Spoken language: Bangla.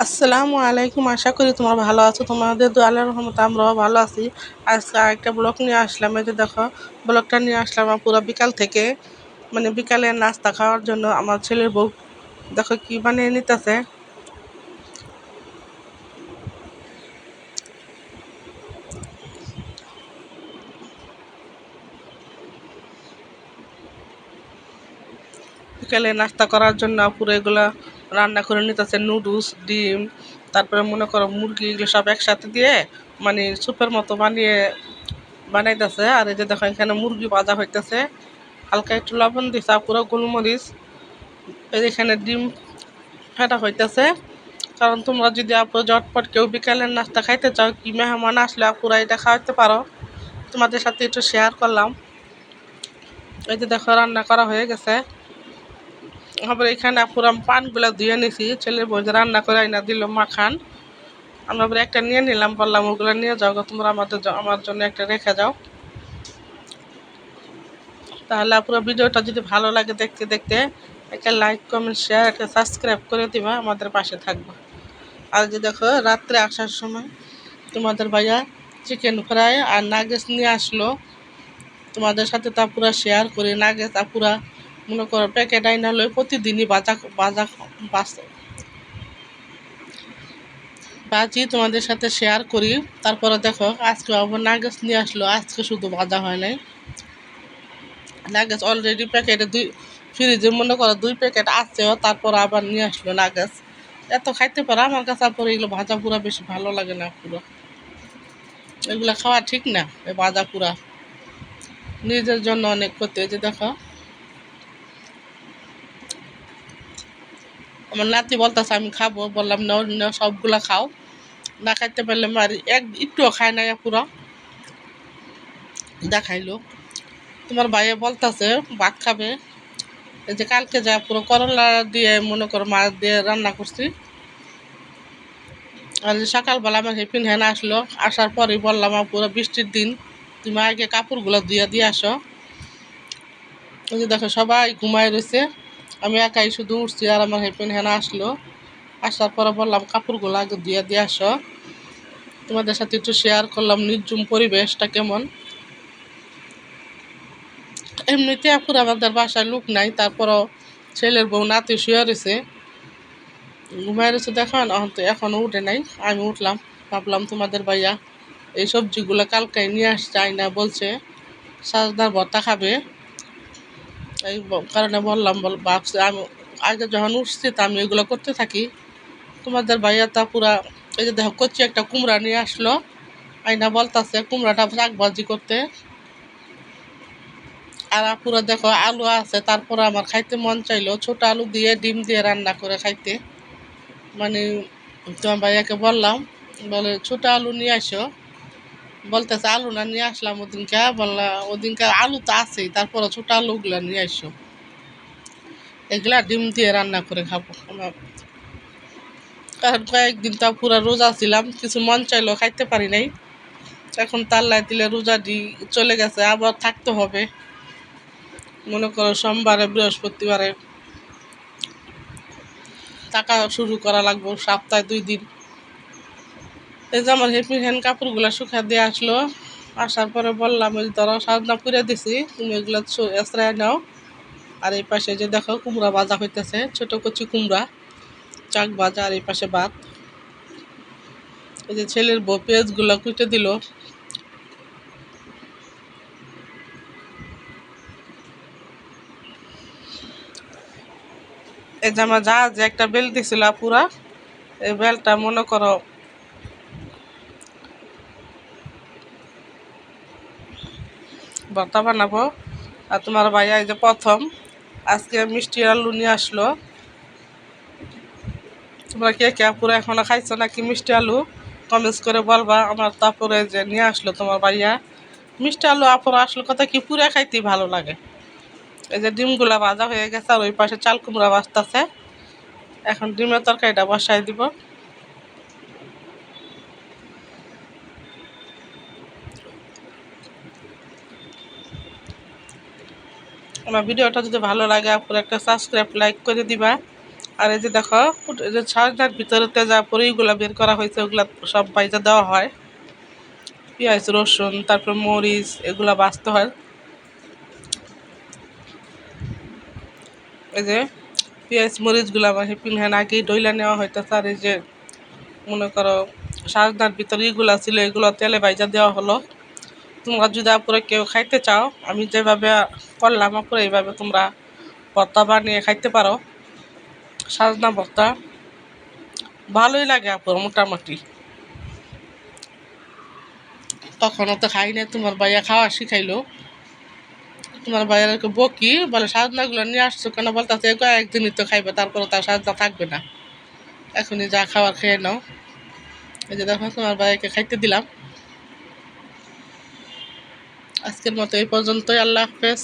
আসসালামু আলাইকুম। আশা করি তোমরা ভালো আছো। তোমাদের দোয়া আল্লাহর রহমতে আমরাও ভালো আছি। আজকে আরেকটা ব্লগ নিয়ে আসলাম। এই যে দেখো, ব্লগটা নিয়ে আসলাম পুরো বিকাল থেকে, মানে বিকালের নাস্তা খাওয়ার জন্য আমার ছেলের বউ দেখো কি বানিয়ে নিতেছে। বিকালে নাস্তা করার জন্য পুরো এগুলা রান্না করে নিতেছে, নুডলস, ডিম, তারপরে মনে করো মুরগি, এগুলো সব একসাথে দিয়ে মানে স্যুপের মতো বানাইতেছে। আর এই যে দেখো এখানে মুরগি ভাজা হইতেছে, হালকা একটু লবণ দিছে, পুরো গোলমরিচ। এই এখানে ডিম ফাটা হইতেছে। কারণ তোমরা যদি ঝটপট কেউ বিকালের নাস্তা খাইতে চাও, কি মেহমান আসলে আপুরা এটা খাওয়াতে পারো, তোমাদের সাথে একটু শেয়ার করলাম। এই যে দেখো রান্না করা হয়ে গেছে। আবার এখানে আপুরা পানগুলা ধুয়ে নিছি, ছেলের বউ যে রান্না করে আইনা দিল মাখান, আমরা আবার একটা নিয়ে নিলাম, বললাম ওগুলো নিয়ে যাও, তোমরা আমার জন্য একটা রেখে যাও। তাহলে পুরো ভিডিওটা যদি ভালো লাগে দেখতে দেখতে একটা লাইক, কমেন্ট, শেয়ার, একটা সাবস্ক্রাইব করে দিবা, আমাদের পাশে থাকবা। আর যে দেখো রাত্রে আসার সময় তোমাদের ভাইয়া চিকেন ফ্রাই আর নাগেটস নিয়ে আসলো, তোমাদের সাথে তা পুরা শেয়ার করি। নাগেটস পুরা মনে করো প্যাকেট আইনা লই, প্রতিদিনই বাজি তোমাদের সাথে শেয়ার করি। তারপরে দেখো আজকে আবার নাগেটস নিয়ে আসলো, আজকে শুধু ভাজা হয় নাই, নাগেটস অলরেডি প্যাকেটে ফ্রিজে মনে করো 2 প্যাকেট আছেও, তারপর আবার নিয়ে আসলো নাগেটস। এত খাইতে পারো, আমার কাছে পরে এগুলো ভাজা পুরা বেশি ভালো লাগে না, পুরো এগুলো খাওয়া ঠিক না। এই ভাজা পুরা নিজের জন্য অনেক ক্ষতি। যে দেখো আমার নাতি বলতেছে আমি খাবো, বললাম না, সবগুলা খাও, না খাইতে পারলে মারি। একটুও খায় না পুরো, দেখাইলো। তোমার ভাইয়া বলতেছে ভাত খাবে। এই যে কালকে যা পুরো করলা দিয়ে মনে করো মাছ দিয়ে রান্না করছি। আর সকালবেলা আমার হেপিন হ্যান আসলো, আসার পরেই বললাম পুরো বৃষ্টির দিন, তুমি আগে কাপড়গুলো ধুয়ে দিয়ে আসো। ওই যে দেখো সবাই ঘুমায় রয়েছে, আমি একাই শুধু উঠছি। আর আমার হেপিন হ্যান আসলো, আসার পরে বললাম কাপড়গুলো আগে ধুয়ে দিয়ে আসো। তোমাদের সাথে একটু শেয়ার করলাম নির্জুম পরিবেশটা কেমন। এমনিতে আপুর আমাদের বাসায় লোক নাই, তারপরও ছেলের বউ নাতি শুয়ে রয়েছে, ঘুমাই রয়েছে। দেখেন এখনো উঠে নাই। আমি উঠলাম, ভাবলাম তোমাদের ভাইয়া এই সবজিগুলো কালকে নিয়ে আসছে, আইনা বলছে সাজদার ভর্তা খাবে, এই কারণে বললাম। ভাবছি আমি আগে যখন উঠছি তা আমি এগুলো করতে থাকি। তোমাদের ভাইয়া তা পুরা এই যে দেখো কচি একটা কুমড়া নিয়ে আসলো, আইনা বলতাছে কুমড়াটা শাক ভাজি করতে। আর পুরো দেখো আলু আছে, তারপরে আমার খাইতে মন চাইলো ছোট আলু দিয়ে ডিম দিয়ে রান্না করে খাইতে। মানে তোমার ভাইয়াকে বললাম, বলে ছোট আলু নিয়ে আসো, বলতেছে আলু না নিয়ে আসলাম ওদিনকে, বললাম ওদিনকে আলু তো আছেই, তারপরে ছোট আলুগুলো নিয়ে আসো, এগুলা ডিম দিয়ে রান্না করে খাবো। কারণ কয়েকদিন তো পুরো রোজা ছিলাম, কিছু মন চাইলো খাইতে পারি নাই। এখন তাল্লায় দিলে রোজা চলে গেছে, আবার থাকতে হবে। মনে করো সোমবারে বৃহস্পতিবারে টাকা শুরু করা লাগবো, সপ্তাহে 2 দিন। এই যে আমার হেপি হ্যান্ড কাপড়গুলো শুকা দিয়ে আসলো, আসার পরে বললাম ওই ধরো সাজনা পুড়ে দিছি, তুমি এগুলো এসরাই নাও। আর এই পাশে যে দেখো কুমড়া ভাজা হইতেছে, ছোট কচি কুমড়া চাক ভাজা, আর এই পাশে ভাত। এই যে ছেলের বউ পেঁয়াজগুলো কুটে দিল। এই যে আমার যে একটা বেল দিছিল পুরা, এই বেলটা মনে করো ভর্তা বানাবো। আর তোমার ভাইয়া এই যে প্রথম আজকে মিষ্টি আলু নিয়ে আসলো। তোমরা কে কে পুরো এখনো খাইছো নাকি মিষ্টি আলু, কমেন্টস করে বলবা। আমার তারপরে যে নিয়ে আসলো তোমার ভাইয়া মিষ্টি আলু, আপুর আসলো কথা কি পুরা খাইতেই ভালো লাগে। এই যে ডিমগুলা ভাজা হয়ে গেছে, আর ওই পাশে চাল কুমড়া ভাজতেছে। এখন ডিমের তরকারিটা বসাই দিব। আমার ভিডিওটা যদি ভালো লাগে আপুর একটা সাবস্ক্রাইব, লাইক করে দিবা। আর এই যে দেখো এই যে সাজনার ভিতরেতে যা পরিগুলা বের করা হয়েছে ওগুলা সব বাইজা দেওয়া হয়। পেঁয়াজ রসুন তারপর মরিচ এগুলা বাছতে হয়। এই যে পেঁয়াজ মরিচগুলা পিনহান আগেই ডইলা নেওয়া হইতেছে। আর এই যে মনে করো সাজনার ভিতরে এগুলা ছিল এগুলো তেলে ভাইজা দেওয়া হলো। তোমরা যদি আপুরে কেউ খাইতে চাও আমি যেভাবে করলাম আপুরে এইভাবে তোমরা ভর্তা বানিয়ে খাইতে পারো। সাজনা ভর্তা ভালোই লাগে আপুর মোটামুটি। তখনও তো খাই না, তোমার ভাইয়া খাওয়া শিখাইলো। তোমার ভাইয়ার বকি বলে সাজনাগুলো নিয়ে আসছো কেন, বলতেছে একদিনই তো খাইবে তারপরে তার সাজনা থাকবে না, এখনই যা খাওয়ার খেয়ে নাও। এই যে দেখো তোমার ভাইয়াকে খাইতে দিলাম। আজকের মতো এই পর্যন্তই, আল্লাহ হাফেজ।